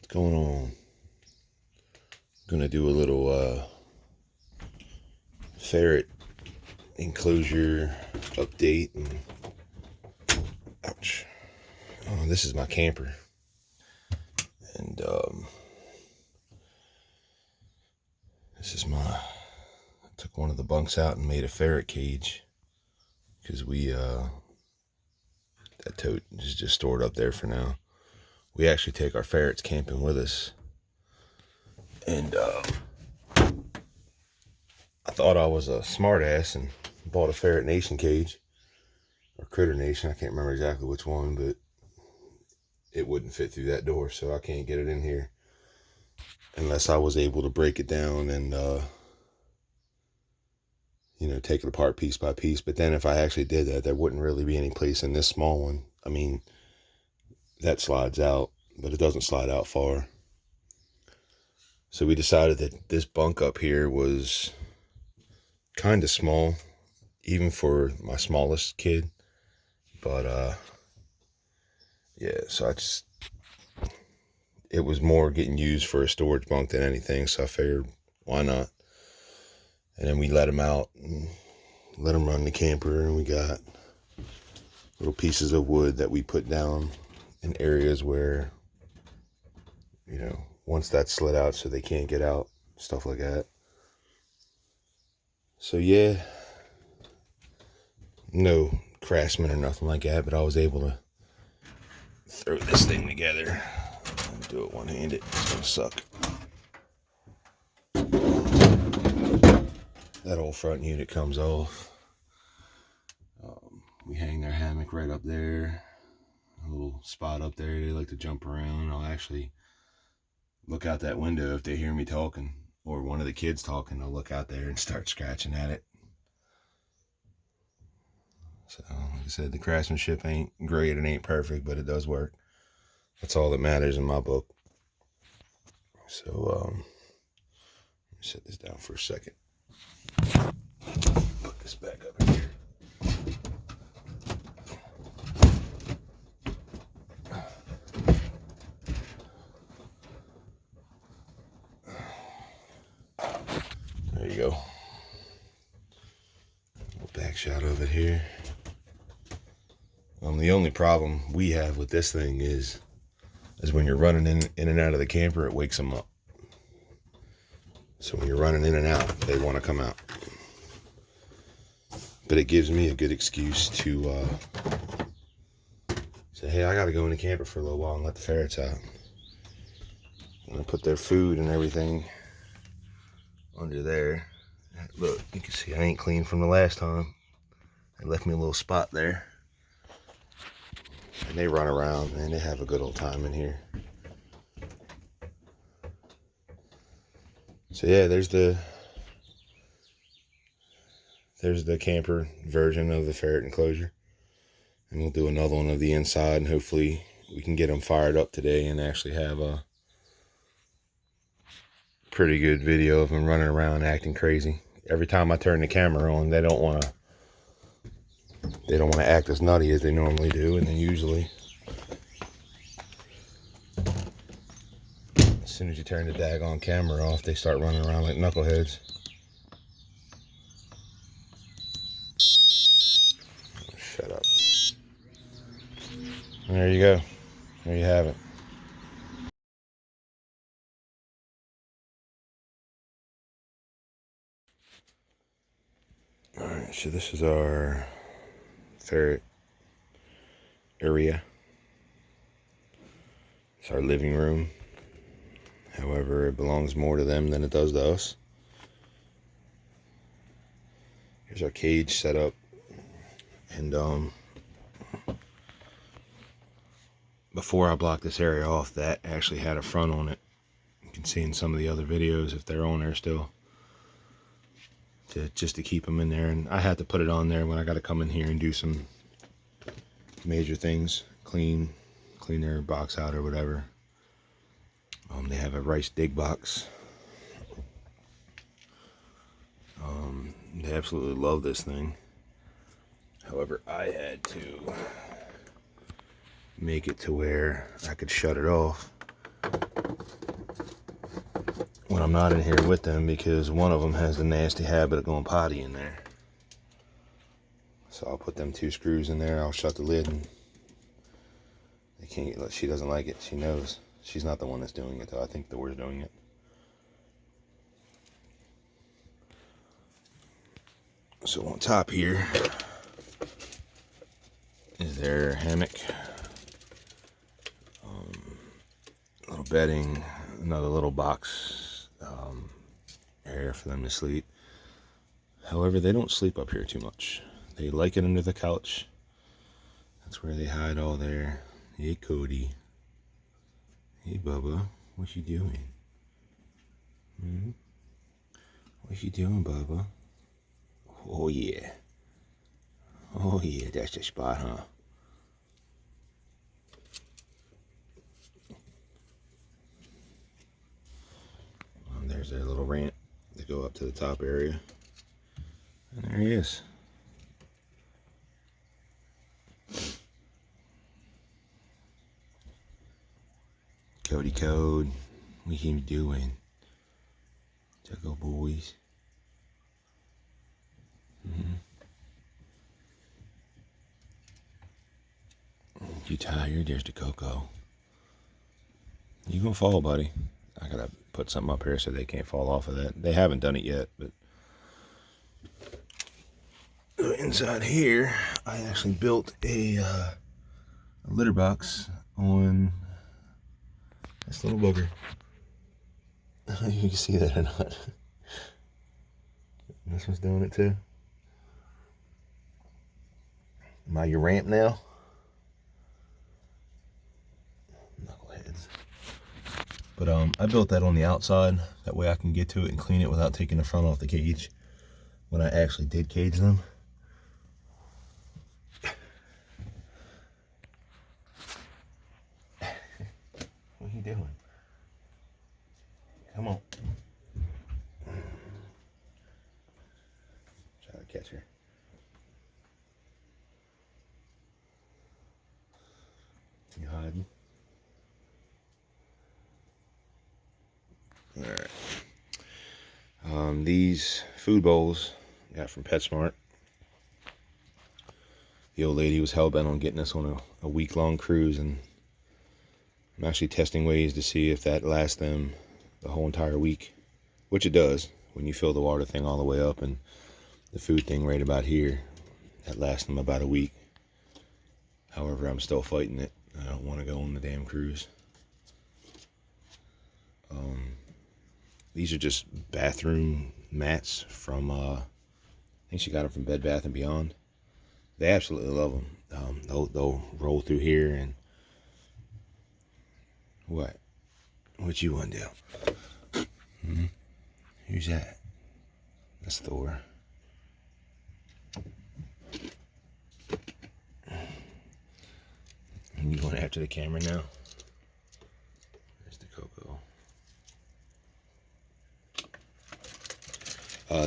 going on? Gonna do a little ferret enclosure update. And ouch. Oh, this is my camper. And this is I took one of the bunks out and made a ferret cage, because that tote is just stored up there for now. We actually take our ferrets camping with us. And I thought I was a smart ass and bought a Ferret Nation cage, or Critter Nation, I can't remember exactly which one, but it wouldn't fit through that door, so I can't get it in here unless I was able to break it down and take it apart piece by piece. But then if I actually did that, there wouldn't really be any place in this small one. I mean, that slides out, but it doesn't slide out far. So we decided that this bunk up here was kind of small, even for my smallest kid. But yeah, so it was more getting used for a storage bunk than anything, so I figured, why not? And then we let him out and let him run the camper, and we got little pieces of wood that we put down in areas where, once that's slid out so they can't get out, stuff like that. So yeah, no craftsman or nothing like that, but I was able to throw this thing together and do it one-handed. It's gonna suck. That whole front unit comes off. We hang their hammock right up there, a little spot up there. They like to jump around. I'll actually look out that window if they hear me talking or one of the kids talking. I'll look out there and start scratching at it. So, like I said, the craftsmanship ain't great, it ain't perfect, but it does work. That's all that matters in my book. So, let me set this down for a second. Put this back up here. There you go. Little back shot of it here. The only problem we have with this thing is when you're running in and out of the camper, it wakes them up. So when you're running in and out, they want to come out. But it gives me a good excuse to say, hey, I got to go in the camper for a little while and let the ferrets out. And I put their food and everything under there. Look, you can see I ain't clean from the last time. They left me a little spot there. And they run around, man. They have a good old time in here. So yeah, there's the camper version of the ferret enclosure. And we'll do another one of the inside, and hopefully we can get them fired up today and actually have a pretty good video of them running around acting crazy. Every time I turn the camera on, they don't want to act as nutty as they normally do, and then usually as soon as you turn the daggone camera off, they start running around like knuckleheads. Shut up. And there you go. There you have it. Alright, so this is our ferret area. It's our living room. However, it belongs more to them than it does to us. Here's our cage set up. And before I blocked this area off, that actually had a front on it. You can see in some of the other videos, if they're on there still, just to keep them in there. And I had to put it on there when I got to come in here and do some major things, clean their box out or whatever. They have a rice dig box. They absolutely love this thing. However, I had to make it to where I could shut it off when I'm not in here with them, because one of them has the nasty habit of going potty in there. So I'll put them 2 screws in there. I'll shut the lid, and they can't. She doesn't like it. She knows. She's not the one that's doing it, though. I think Thor's doing it. So on top here is their hammock, little bedding, another little box area for them to sleep. However, they don't sleep up here too much. They like it under the couch. That's where they hide all their. Hey, Cody. Hey, Bubba. What you doing? What you doing, Bubba? Oh, yeah. Oh, yeah, that's the spot, huh? There's their little ramp to go up to the top area. And there he is. Cody Code, what you doing? Go boys. You tired? There's the Coco. You gonna fall, buddy. I gotta put something up here so they can't fall off of that. They haven't done it yet, but inside here, I actually built a litter box on this little booger. I don't know if you can see that or not. This one's doing it too. Am I your ramp now? Knuckleheads. But I built that on the outside. That way I can get to it and clean it without taking the front off the cage when I actually did cage them. What are you doing? Come on. Try to catch her. You hiding? Alright. These food bowls I got from PetSmart. The old lady was hell-bent on getting us on a week-long cruise, and I'm actually testing ways to see if that lasts them the whole entire week, which it does when you fill the water thing all the way up and the food thing right about here. That lasts them about a week. However, I'm still fighting it. I don't want to go on the damn cruise. These are just bathroom mats from, I think she got them from Bed Bath & Beyond. They absolutely love them. They'll roll through here and... What? What you want to do? Who's that? That's Thor. And you going after the camera now? There's the Coco.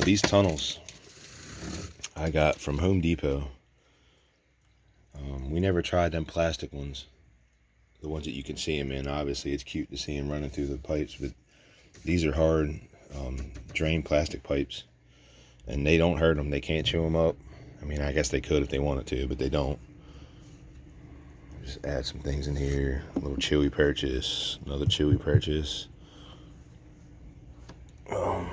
These tunnels I got from Home Depot. We never tried them plastic ones. The ones that you can see them in. Obviously, it's cute to see them running through the pipes, but these are hard, drain plastic pipes. And they don't hurt them. They can't chew them up. I mean, I guess they could if they wanted to, but they don't. Just add some things in here. A little chewy purchase. Another chewy purchase. I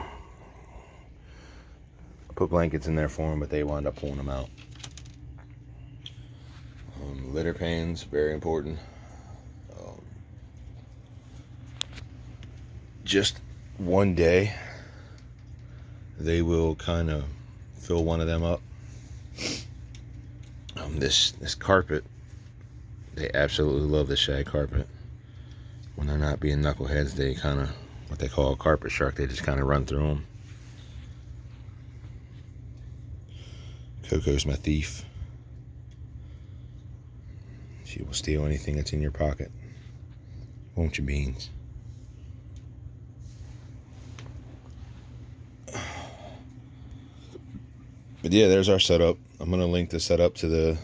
put blankets in there for them, but they wound up pulling them out. Litter pans, very important. Just one day, they will kind of fill one of them up. This carpet, they absolutely love the shag carpet. When they're not being knuckleheads, they kind of, what they call a carpet shark, they just kind of run through them. Coco's my thief. She will steal anything that's in your pocket. Won't you, Beans? But yeah, there's our setup. I'm going to link the setup to the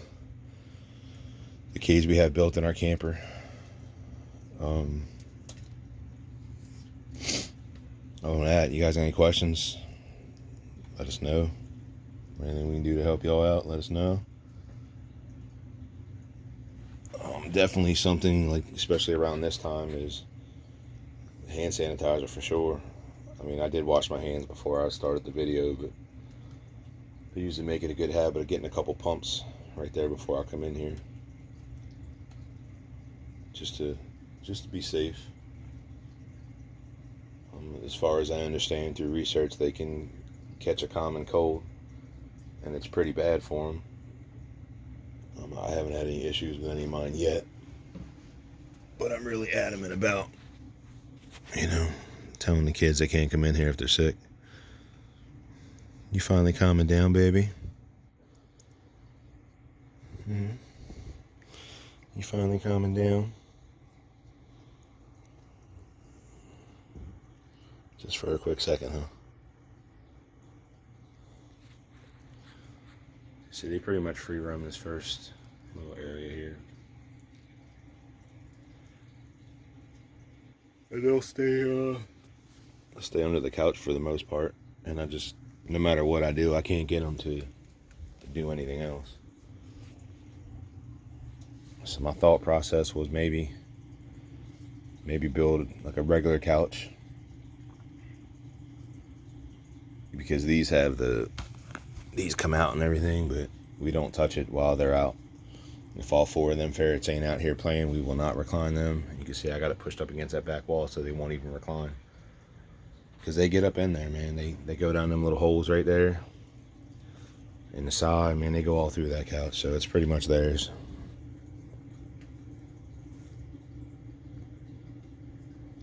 cage we have built in our camper. Other than that, you guys got any questions? Let us know. Anything we can do to help y'all out, let us know. Definitely something, like, especially around this time, is hand sanitizer for sure. I mean, I did wash my hands before I started the video, but I usually make it a good habit of getting a couple pumps right there before I come in here, just to be safe. As far as I understand through research, they can catch a common cold, and it's pretty bad for them. I haven't had any issues with any of mine yet, but I'm really adamant about, telling the kids they can't come in here if they're sick. You finally calming down, baby? You finally calming down? Just for a quick second, huh? See, they pretty much free roam this first little area here. And they'll stay under the couch for the most part. And I just, no matter what I do, I can't get them to do anything else. So my thought process was maybe build like a regular couch, because these come out and everything, but we don't touch it while they're out. If all four of them ferrets ain't out here playing, we will not recline them. You can see I got it pushed up against that back wall so they won't even recline, because they get up in there, man. They go down them little holes right there in the side, man. They go all through that couch, so it's pretty much theirs.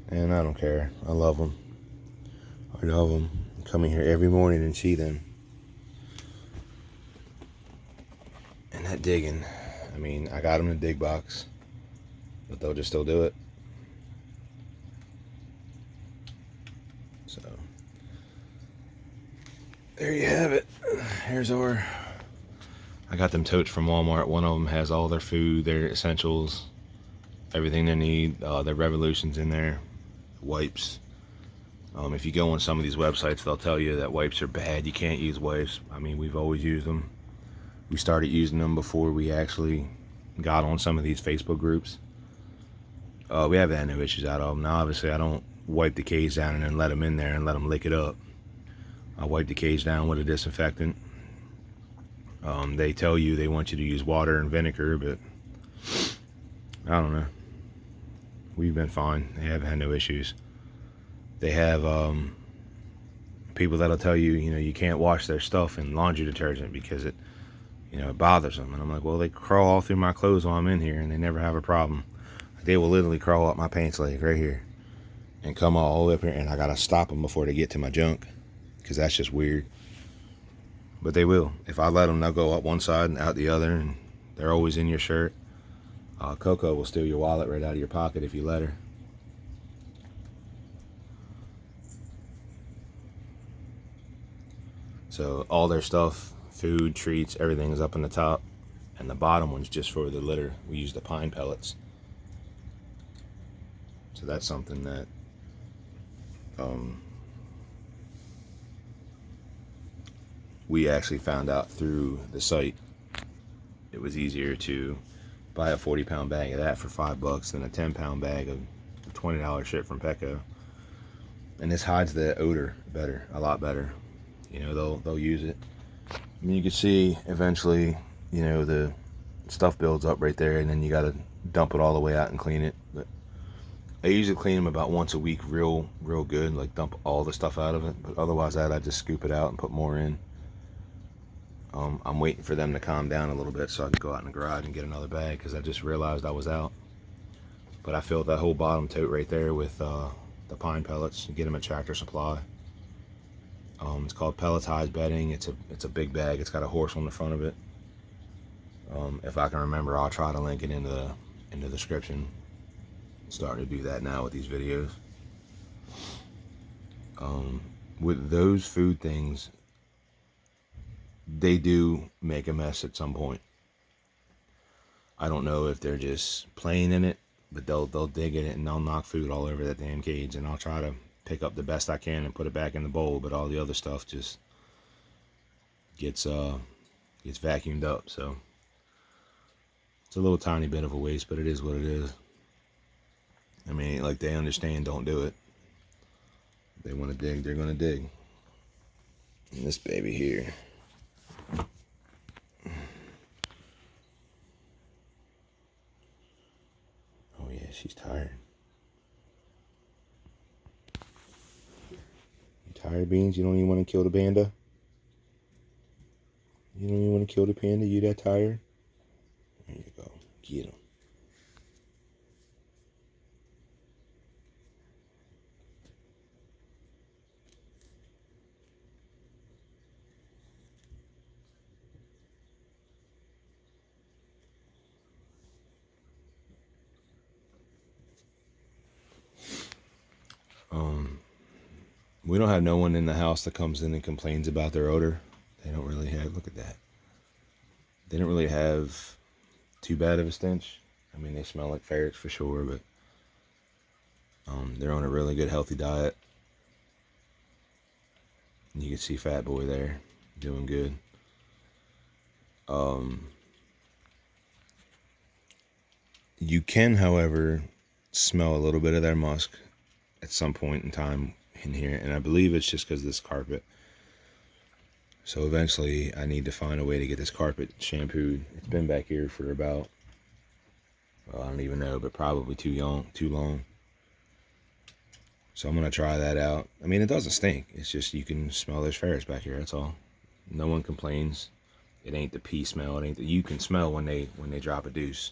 And I don't care. I love them. I love them. I come in here every morning and see them. And that digging, I mean, I got them in a dig box, but they'll just still do it. So, there you have it. Here's our, I got them totes from Walmart. One of them has all their food, their essentials, everything they need. Their Revolution's in there. Wipes. If you go on some of these websites, they'll tell you that wipes are bad. You can't use wipes. I mean, we've always used them. We started using them before we actually got on some of these Facebook groups. We haven't had no issues out of them. Now, obviously, I don't wipe the cage down and then let them in there and let them lick it up. I wipe the cage down with a disinfectant. They tell you they want you to use water and vinegar, but I don't know. We've been fine. They haven't had no issues. They have people that'll tell you, you can't wash their stuff in laundry detergent because it bothers them. And I'm like, well, they crawl all through my clothes while I'm in here and they never have a problem. They will literally crawl up my pants leg right here and come all the way up here, and I gotta stop them before they get to my junk, because that's just weird. But they will. If I let them, they'll go up one side and out the other, and they're always in your shirt. Coco will steal your wallet right out of your pocket if you let her. So all their stuff, food, treats, everything is up in the top, and the bottom one's just for the litter. We use the pine pellets. So that's something that we actually found out through the site. It was easier to buy a 40-pound bag of that for $5 than a 10-pound bag of $20 shit from Petco. And this hides the odor better, a lot better. They'll use it. I mean, you can see eventually, the stuff builds up right there, and then you got to dump it all the way out and clean it. But I usually clean them about once a week, real good, like dump all the stuff out of it. But otherwise, I just scoop it out and put more in. I'm waiting for them to calm down a little bit so I can go out in the garage and get another bag, because I just realized I was out. But I filled that whole bottom tote right there with the pine pellets. You get them at Tractor Supply. It's called pelletized bedding. It's a big bag. It's got a horse on the front of it. If I can remember, I'll try to link it in the description. I'm starting to do that now with these videos. With those food things, they do make a mess at some point. I don't know if they're just playing in it, but they'll dig in it and they'll knock food all over that damn cage, and I'll try to pick up the best I can and put it back in the bowl, but all the other stuff just gets vacuumed up. So it's a little tiny bit of a waste, but it is what it is. I mean, like, they understand, don't do it. If they want to dig, they're going to dig. And this baby here. Oh yeah, she's tired. You tired, Beans? You don't even want to kill the panda? You don't even want to kill the panda? You that tired? There you go. Get him. We don't have no one in the house that comes in and complains about their odor. They don't really have, look at that. They don't really have too bad of a stench. I mean, they smell like ferrets for sure, but they're on a really good, healthy diet. And you can see Fat Boy there, doing good. You can, however, smell a little bit of their musk at some point in time in here, and I believe it's just because of this carpet. So eventually I need to find a way to get this carpet shampooed. It's been back here for about, well, I don't even know, but probably too long. So I'm gonna try that out. I mean, it doesn't stink. It's just you can smell there's ferrets back here. That's all. No one complains. It ain't the pee smell. It ain't the, you can smell when they drop a deuce.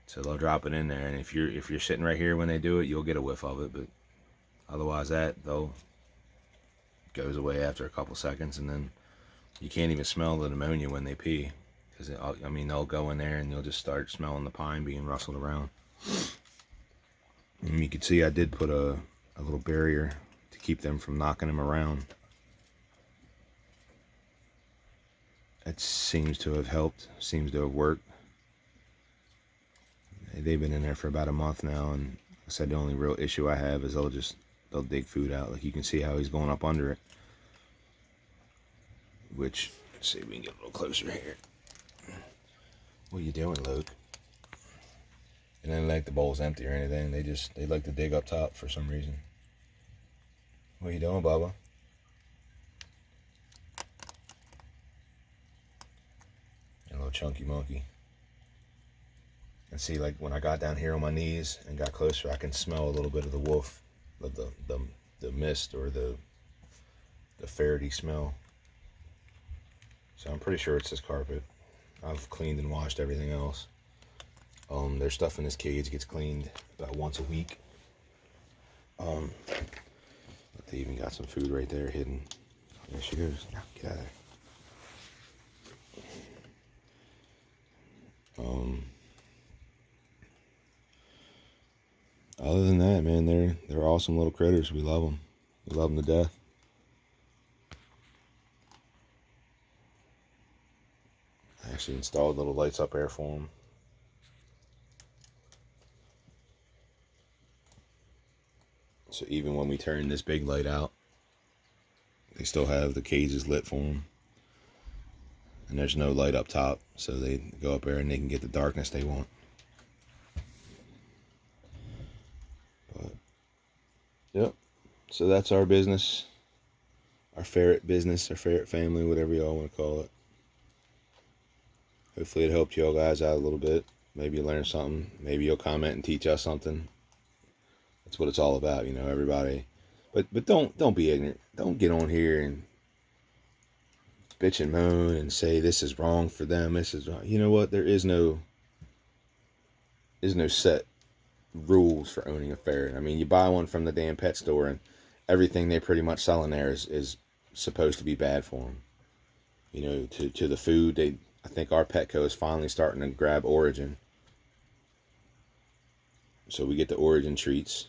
So they'll drop it in there, and if you're sitting right here when they do it, you'll get a whiff of it. But otherwise, they'll goes away after a couple seconds, and then you can't even smell the ammonia when they pee, because I mean, they'll go in there and you'll just start smelling the pine being rustled around. And you can see I did put a little barrier to keep them from knocking them around. It seems to have helped. Seems to have worked. They've been in there for about a month now, and I said the only real issue I have is they'll dig food out. Like, you can see how he's going up under it. Which, let's see if we can get a little closer here. What are you doing, Luke? And then, like, the bowl's empty or anything. They like to dig up top for some reason. What are you doing, Bubba? A little chunky monkey. And see, like, when I got down here on my knees and got closer, I can smell a little bit of the wolf, of the mist or the ferrety smell. So I'm pretty sure it's this carpet. I've cleaned and washed everything else. Their stuff in this cage gets cleaned about once a week. But they even got some food right there hidden. There she goes. Now, get out of there. Other than that, man, they're awesome little critters. We love them. We love them to death. I actually installed little lights up there for them. So even when we turn this big light out, they still have the cages lit for them. And there's no light up top, so they go up there and they can get the darkness they want. But, yep. So that's our business. Our ferret business, our ferret family, whatever y'all want to call it. Hopefully it helped y'all guys out a little bit. Maybe you learned something. Maybe you'll comment and teach us something. That's what it's all about, you know, everybody. But don't be ignorant. Don't get on here and bitch and moan and say this is wrong for them. This is wrong. You know what? There is no set rules for owning a ferret. I mean, you buy one from the damn pet store, and everything they pretty much sell in there is supposed to be bad for them. You know, to the food. I think our Petco is finally starting to grab Origin. So we get the Origin treats.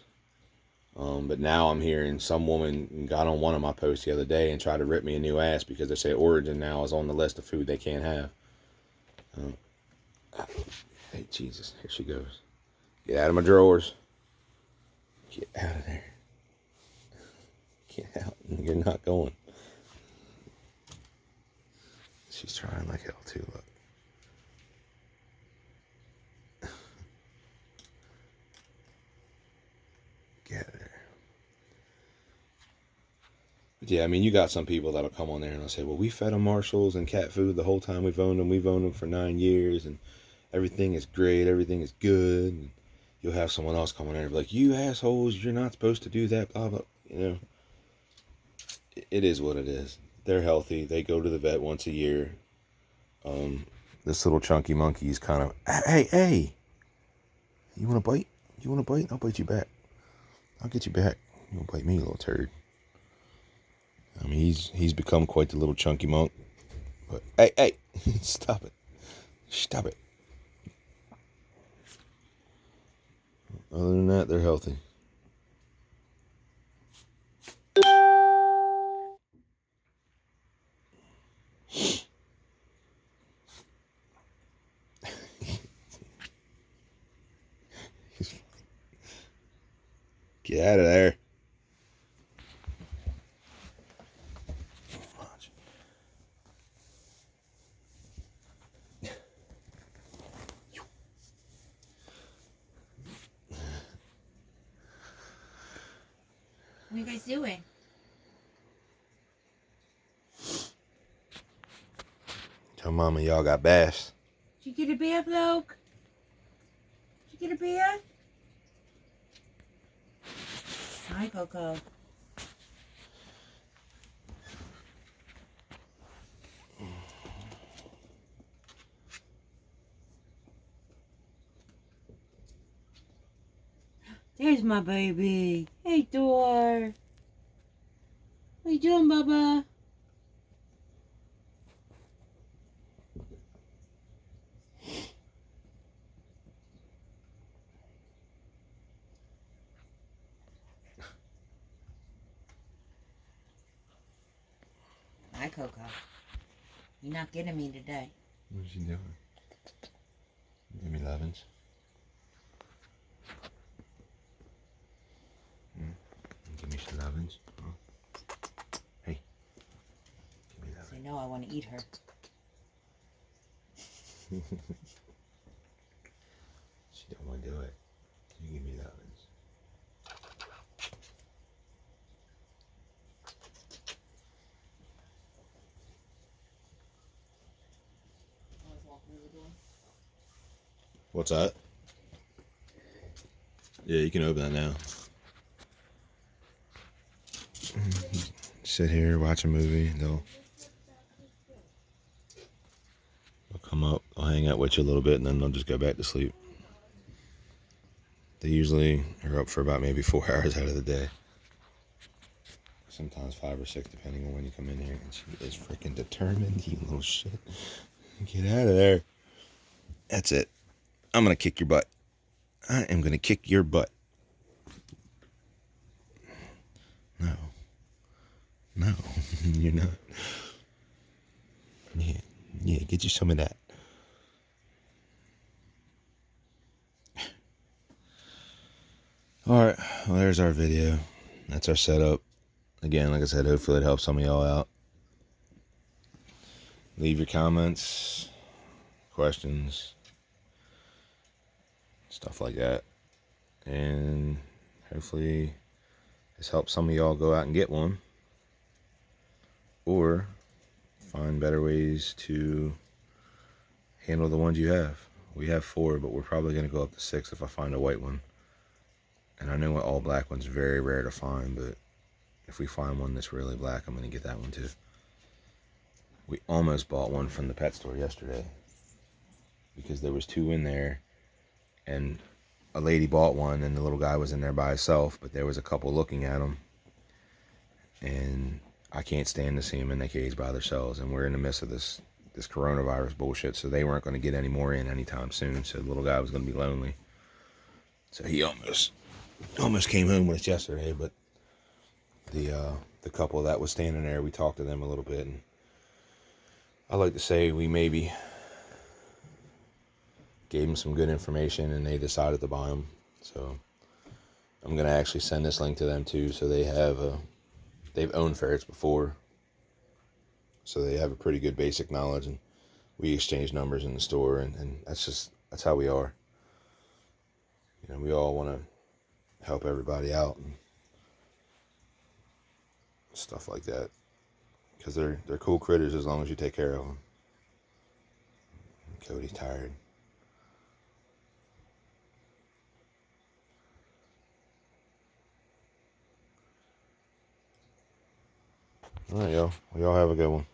But now I'm hearing some woman got on one of my posts the other day and tried to rip me a new ass because they say Origin now is on the list of food they can't have. Hey, Jesus, here she goes. Get out of my drawers. Get out of there. Get out. You're not going. She's trying like hell too, look. Get out of there. But yeah, I mean, you got some people that'll come on there and they'll say, well, we fed them Marshalls and cat food the whole time we've owned them. We've owned them for 9 years and everything is great. Everything is good. And you'll have someone else come on there and be like, you assholes, you're not supposed to do that, blah, blah. You know, it is what it is. They're healthy. They go to the vet once a year. This little chunky monkey is kind of, hey, you want to bite? You want to bite? I'll bite you back. I'll get you back. You won't bite me, you little turd. I mean, he's become quite the little chunky monk. But hey, stop it. Stop it. Other than that, they're healthy. Get out of there. What are you guys doing? Tell Mama y'all got baths. Did you get a bath, Luke? Did you get a bath? Hi, Coco. There's my baby. Hey, Thor. What you doing, Bubba? Hi, Coco. You're not getting me today. What's she doing? Give me lovins. Give me some lovins. Oh. Hey. Give me lovins. I know I want to eat her. She don't want to do it. You give me lovins. What's that? Yeah, you can open that now. Sit here, watch a movie. They'll come up, I'll hang out with you a little bit, and then they'll just go back to sleep. They usually are up for about maybe 4 hours out of the day. Sometimes 5 or 6, depending on when you come in here. And she is freaking determined, you little shit. Get out of there. That's it. I'm going to kick your butt. I am going to kick your butt. No. No, you're not. Yeah, get you some of that. Alright, well, there's our video. That's our setup. Again, like I said, hopefully it helps some of y'all out. Leave your comments, questions, stuff like that. And hopefully this helps some of y'all go out and get one. Or find better ways to handle the ones you have. We have 4, but we're probably going to go up to 6 if I find a white one. And I know an all black one's very rare to find, but if we find one that's really black, I'm going to get that one too. We almost bought one from the pet store yesterday because there was 2 in there, and a lady bought one and the little guy was in there by himself, but there was a couple looking at him, and I can't stand to see them in the cage by themselves, and we're in the midst of this coronavirus bullshit, so they weren't going to get any more in anytime soon, so the little guy was going to be lonely. So he almost came home with us yesterday, but the couple that was standing there, we talked to them a little bit, and I like to say we maybe gave them some good information and they decided to buy them. So I'm going to actually send this link to them too, so they have they've owned ferrets before, so they have a pretty good basic knowledge, and we exchange numbers in the store, and that's how we are. You know, we all want to help everybody out and stuff like that, because they're cool critters as long as you take care of them. Cody's tired. All right, y'all. Well, y'all have a good one.